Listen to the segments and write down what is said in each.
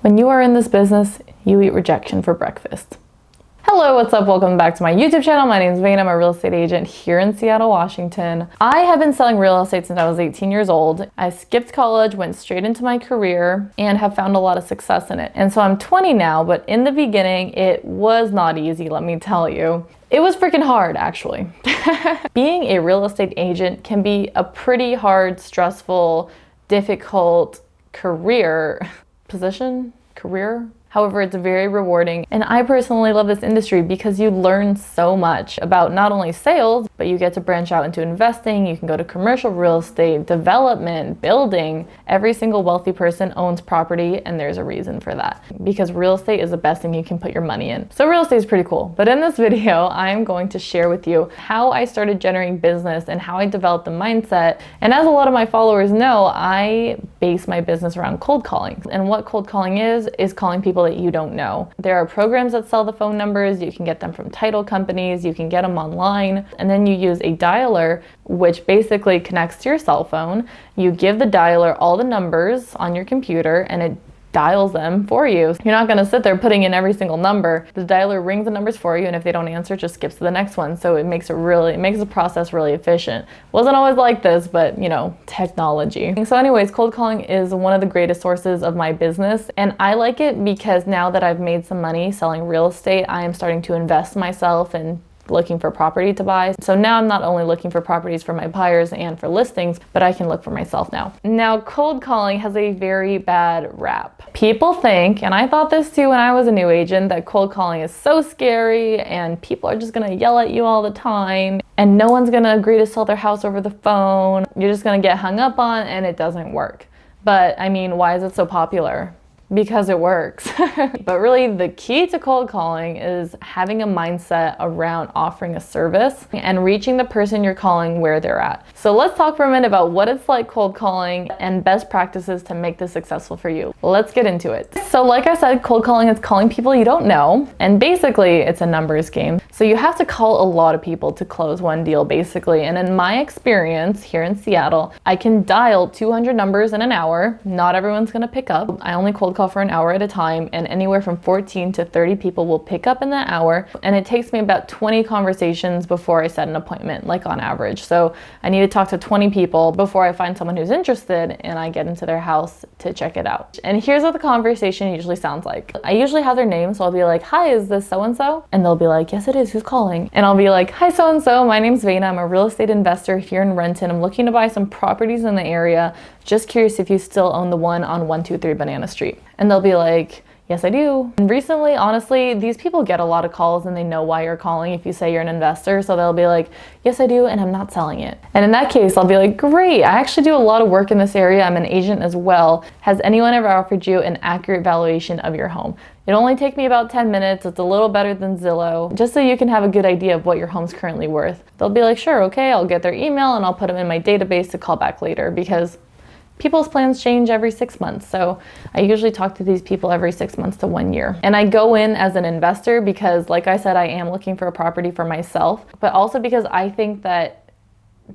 When you are in this business, you eat rejection for breakfast. Hello, what's up? Welcome back to my YouTube channel. My name is Vane. I'm a real estate agent here in Seattle, Washington. I have been selling real estate since I was 18 years old. I skipped college, went straight into my career, and have found a lot of success in it. And so I'm 20 now, but in the beginning, it was not easy, let me tell you. It was freaking hard, actually. Being a real estate agent can be a pretty hard, stressful, difficult career. However, it's very rewarding, and I personally love this industry because you learn so much about not only sales, but you get to branch out into investing. You can go to commercial real estate, development, building. Every single wealthy person owns property, and there's a reason for that, because real estate is the best thing you can put your money in. So real estate is pretty cool. But in this video, I'm going to share with you how I started generating business and how I developed the mindset. And as a lot of my followers know, I base my business around cold calling. And what cold calling is calling people that you don't know. There are programs that sell the phone numbers. You can get them from title companies. You can get them online. And then you use a dialer, which basically connects to your cell phone. You give the dialer all the numbers on your computer, and it dials them for you. You're not gonna sit there putting in every single number. The dialer rings the numbers for you, and if they don't answer, it just skips to the next one. So it makes the process really efficient. Wasn't always like this, but you know, technology. So anyways, cold calling is one of the greatest sources of my business, and I like it because now that I've made some money selling real estate, I am starting to invest myself and looking for property to buy. So now I'm not only looking for properties for my buyers and for listings, but I can look for myself now. Now, cold calling has a very bad rap. People think, and I thought this too when I was a new agent, that cold calling is so scary and people are just gonna yell at you all the time and no one's gonna agree to sell their house over the phone. You're just gonna get hung up on and it doesn't work. But I mean, why is it so popular? Because it works. But really the key to cold calling is having a mindset around offering a service and reaching the person you're calling where they're at. So let's talk for a minute about what it's like cold calling and best practices to make this successful for you. Let's get into it. So like I said, cold calling is calling people you don't know, and basically it's a numbers game. So you have to call a lot of people to close one deal basically. And in my experience here in Seattle, I can dial 200 numbers in an hour. Not everyone's gonna pick up. I only cold call for an hour at a time, and anywhere from 14 to 30 people will pick up in that hour, and it takes me about 20 conversations before I set an appointment, like on average. So I need to talk to 20 people before I find someone who's interested and I get into their house to check it out. And here's what the conversation usually sounds like. I usually have their name, so I'll be like, "Hi, is this so-and-so?" And they'll be like, "Yes, it is. Who's calling?" And I'll be like, "Hi, so-and-so. My name's Vana. I'm a real estate investor here in Renton. I'm looking to buy some properties in the area. Just curious if you still own the one on 123 Banana Street." And they'll be like, "Yes, I do." And recently, honestly, these people get a lot of calls and they know why you're calling if you say you're an investor. So they'll be like, "Yes, I do, and I'm not selling it." And in that case, I'll be like, "Great, I actually do a lot of work in this area. I'm an agent as well. Has anyone ever offered you an accurate valuation of your home? It'll only take me about 10 minutes. It's a little better than Zillow, just so you can have a good idea of what your home's currently worth." They'll be like, "Sure, okay." I'll get their email and I'll put them in my database to call back later, because people's plans change every 6 months. So I usually talk to these people every 6 months to 1 year. And I go in as an investor because, like I said, I am looking for a property for myself, but also because I think that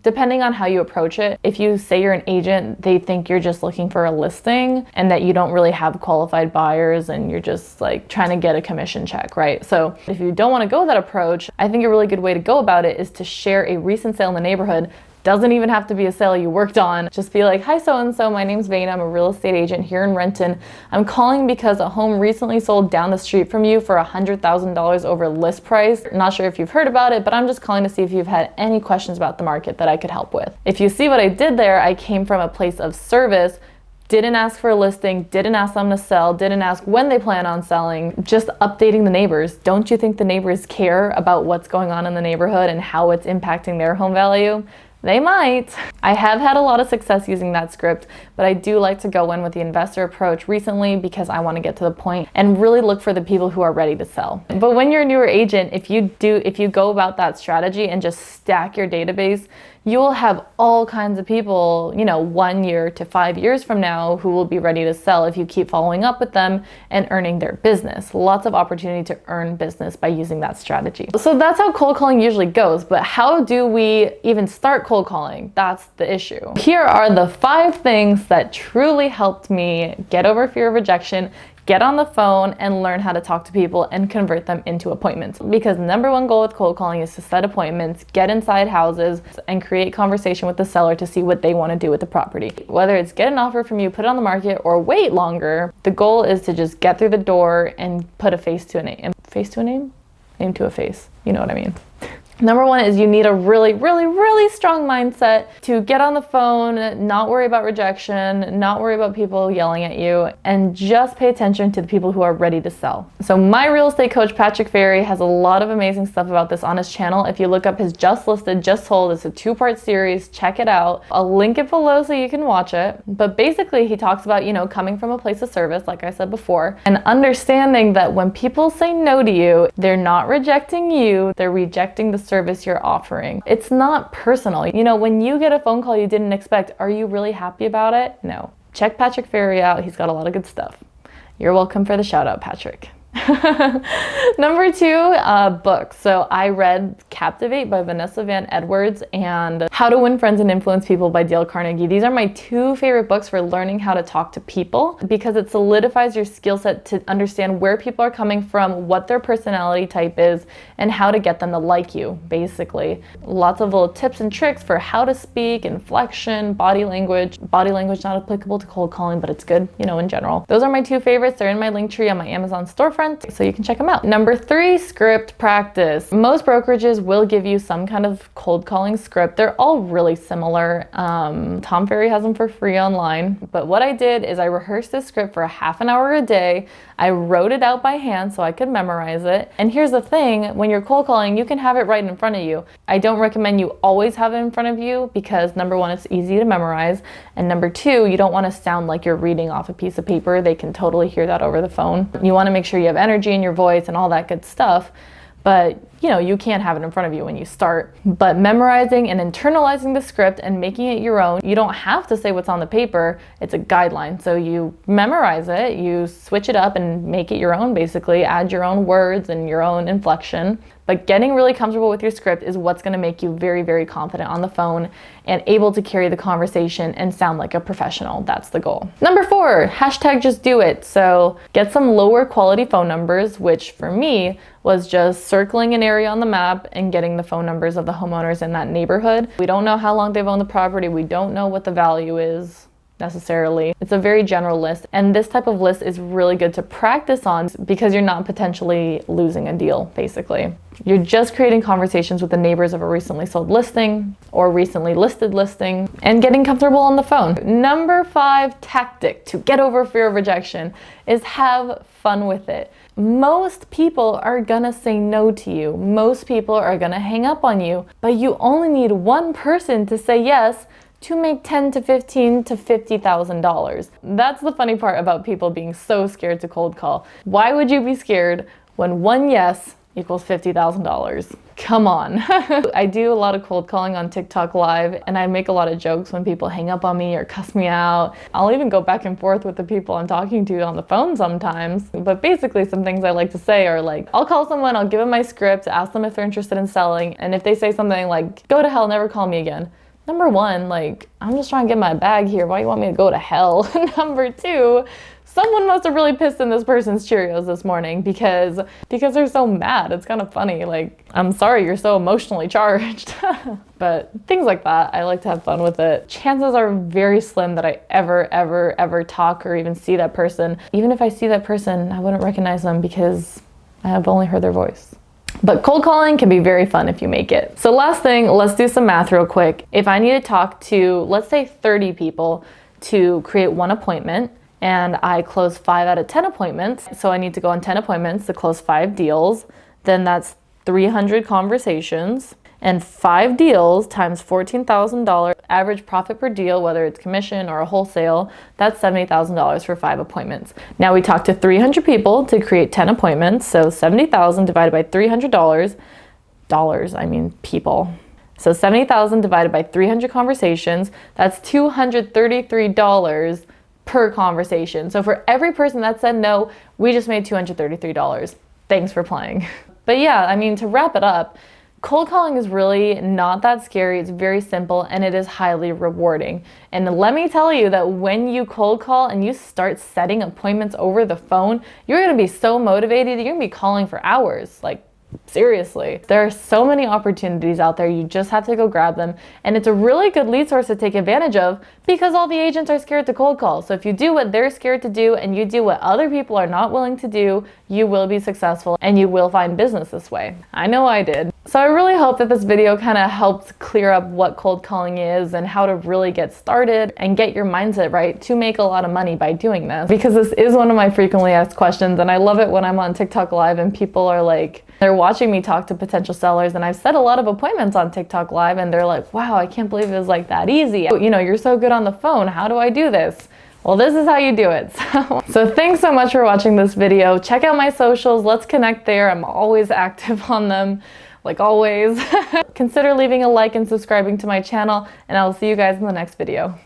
depending on how you approach it, if you say you're an agent, they think you're just looking for a listing and that you don't really have qualified buyers and you're just like trying to get a commission check, right? So if you don't want to go that approach, I think a really good way to go about it is to share a recent sale in the neighborhood. Doesn't even have to be a sale you worked on. Just be like, "Hi, so-and-so, my name's Vana. I'm a real estate agent here in Renton. I'm calling because a home recently sold down the street from you for $100,000 over list price. Not sure if you've heard about it, but I'm just calling to see if you've had any questions about the market that I could help with." If you see what I did there, I came from a place of service. Didn't ask for a listing, didn't ask them to sell, didn't ask when they plan on selling, just updating the neighbors. Don't you think the neighbors care about what's going on in the neighborhood and how it's impacting their home value? They might. I have had a lot of success using that script, but I do like to go in with the investor approach recently because I want to get to the point and really look for the people who are ready to sell. But when you're a newer agent, if you go about that strategy and just stack your database, you will have all kinds of people, 1 year to 5 years from now who will be ready to sell if you keep following up with them and earning their business. Lots of opportunity to earn business by using that strategy. So that's how cold calling usually goes, but how do we even start cold calling? That's the issue. Here are the 5 things that truly helped me get over fear of rejection, Get on the phone and learn how to talk to people and convert them into appointments. Because number one goal with cold calling is to set appointments, get inside houses, and create conversation with the seller to see what they want to do with the property. Whether it's get an offer from you, put it on the market, or wait longer, the goal is to just get through the door and put a face to a name. Face to a name? Name to a face. You know what I mean. Number one is you need a really, really, really strong mindset to get on the phone, not worry about rejection, not worry about people yelling at you, and just pay attention to the people who are ready to sell. So my real estate coach, Patrick Ferry, has a lot of amazing stuff about this on his channel. If you look up his Just Listed, Just Sold, it's a 2-part series. Check it out. I'll link it below so you can watch it. But basically he talks about, coming from a place of service, like I said before, and understanding that when people say no to you, they're not rejecting you, they're rejecting the service you're offering. It's not personal. When you get a phone call you didn't expect, are you really happy about it? No. Check Patrick Ferry out. He's got a lot of good stuff. You're welcome for the shout out, Patrick. Number 2, books. So I read Captivate by Vanessa Van Edwards and How to Win Friends and Influence People by Dale Carnegie. These are my 2 favorite books for learning how to talk to people because it solidifies your skill set to understand where people are coming from, what their personality type is, and how to get them to like you, basically. Lots of little tips and tricks for how to speak, inflection, body language. Body language not applicable to cold calling, but it's good, in general. Those are my 2 favorites. They're in my link tree on my Amazon storefront, so you can check them out. Number 3, script practice. Most brokerages will give you some kind of cold calling script. They're all really similar. Tom Ferry has them for free online. But what I did is I rehearsed this script for a half an hour a day. I wrote it out by hand so I could memorize it. And here's the thing, when you're cold calling, you can have it right in front of you. I don't recommend you always have it in front of you because number 1, it's easy to memorize. And number 2, you don't want to sound like you're reading off a piece of paper. They can totally hear that over the phone. You want to make sure you have energy in your voice and all that good stuff. But you can't have it in front of you when you start. But memorizing and internalizing the script and making it your own, you don't have to say what's on the paper. It's a guideline. So you memorize it, you switch it up and make it your own, basically. Add your own words and your own inflection. But getting really comfortable with your script is what's going to make you very, very confident on the phone and able to carry the conversation and sound like a professional. That's the goal. Number 4, #just do it. So get some lower quality phone numbers, which for me was just circling an area on the map and getting the phone numbers of the homeowners in that neighborhood. We don't know how long they've owned the property. We don't know what the value is necessarily. It's a very general list, and this type of list is really good to practice on because you're not potentially losing a deal, basically. You're just creating conversations with the neighbors of a recently sold listing or recently listed listing and getting comfortable on the phone. Number 5 tactic to get over fear of rejection is have fun with it. Most people are gonna say no to you. Most people are gonna hang up on you, but you only need one person to say yes to make $10,000 to $15,000 to $50,000. That's the funny part about people being so scared to cold call. Why would you be scared when one yes equals $50,000? Come on. I do a lot of cold calling on TikTok Live, and I make a lot of jokes when people hang up on me or cuss me out. I'll even go back and forth with the people I'm talking to on the phone sometimes. But basically some things I like to say are like, I'll call someone, I'll give them my script, ask them if they're interested in selling, and if they say something like, go to hell, never call me again. Number 1, I'm just trying to get my bag here. Why do you want me to go to hell? Number 2, someone must have really pissed in this person's Cheerios this morning because they're so mad. It's kind of funny. I'm sorry you're so emotionally charged. But things like that, I like to have fun with it. Chances are very slim that I ever talk or even see that person. Even if I see that person, I wouldn't recognize them because I have only heard their voice. But cold calling can be very fun if you make it. So last thing, let's do some math real quick. If I need to talk to, let's say 30 people to create 1 appointment, and I close 5 out of 10 appointments, so I need to go on 10 appointments to close 5 deals, then that's 300 conversations, and 5 deals times $14,000 average profit per deal, whether it's commission or a wholesale, that's $70,000 for 5 appointments. Now we talked to 300 people to create 10 appointments, so $70,000 divided by $300, people. So $70,000 divided by 300 conversations, that's $233 per conversation. So for every person that said no, we just made $233. Thanks for playing. But yeah, to wrap it up, Cold calling is really not that scary. It's very simple and it is highly rewarding. And let me tell you that when you cold call and you start setting appointments over the phone, you're gonna be so motivated, you're gonna be calling for hours. Like, seriously. There are so many opportunities out there. You just have to go grab them. And it's a really good lead source to take advantage of because all the agents are scared to cold call. So if you do what they're scared to do and you do what other people are not willing to do, you will be successful and you will find business this way. I know I did. So I really hope that this video kind of helped clear up what cold calling is and how to really get started and get your mindset right to make a lot of money by doing this. Because this is one of my frequently asked questions, and I love it when I'm on TikTok Live and people are like, they're watching me talk to potential sellers, and I've set a lot of appointments on TikTok Live and they're like, wow, I can't believe it was like that easy. You know, you're so good on the phone. How do I do this? Well, this is how you do it. So thanks so much for watching this video. Check out my socials. Let's connect there. I'm always active on them, like always. Consider leaving a like and subscribing to my channel, and I'll see you guys in the next video.